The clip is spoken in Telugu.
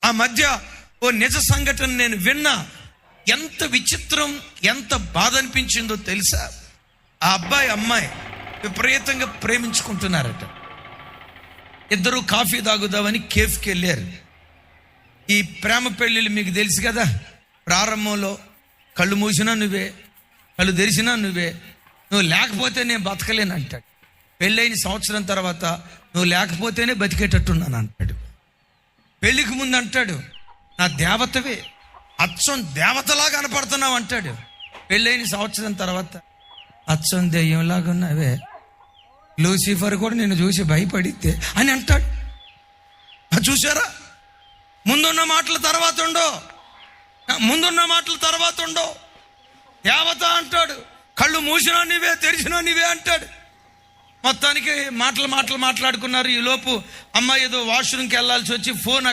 ఆ మధ్య ఓ నిజ సంఘటన నేను విన్నా. ఎంత విచిత్రం, ఎంత బాధ అనిపించిందో తెలుసా? ఆ అబ్బాయి అమ్మాయి విపరీతంగా ప్రేమించుకుంటున్నారట. ఇద్దరు కాఫీ తాగుదామని కేఫ్కి వెళ్ళారు. ఈ ప్రేమ పెళ్ళిళ్ళు మీకు తెలుసు కదా, ప్రారంభంలో కళ్ళు మూసినా నువ్వే, కళ్ళు తెరిచినా నువ్వే, నువ్వు లేకపోతే నేను బతకలేను అంటాడు. పెళ్ళైన సంవత్సరం తర్వాత నువ్వు లేకపోతేనే బతికేటట్టున్నాను అంటాడు. పెళ్ళికి ముందు అంటాడు నా దేవతవే, అచ్చం దేవతలా కనపడుతున్నావు అంటాడు. పెళ్ళైన సంవత్సరం తర్వాత అచ్చం దెయ్యంలాగా ఉన్నావే, లూసిఫర్ కూడా నిన్ను చూసి భయపడితే అని అంటాడు. చూసారా? ముందున్న మాటలు తర్వాత ఉండవు, ముందున్న మాటలు తర్వాత ఉండవు. దేవత అంటాడు, కళ్ళు మూసినా నీవే, తెరిచినా నీవే అంటాడు. మొత్తానికి మాటలు మాట్లాడుకున్నారు. ఈ లోపు అమ్మాయి ఏదో వాష్రూమ్కి వెళ్ళాల్సి వచ్చి ఫోన్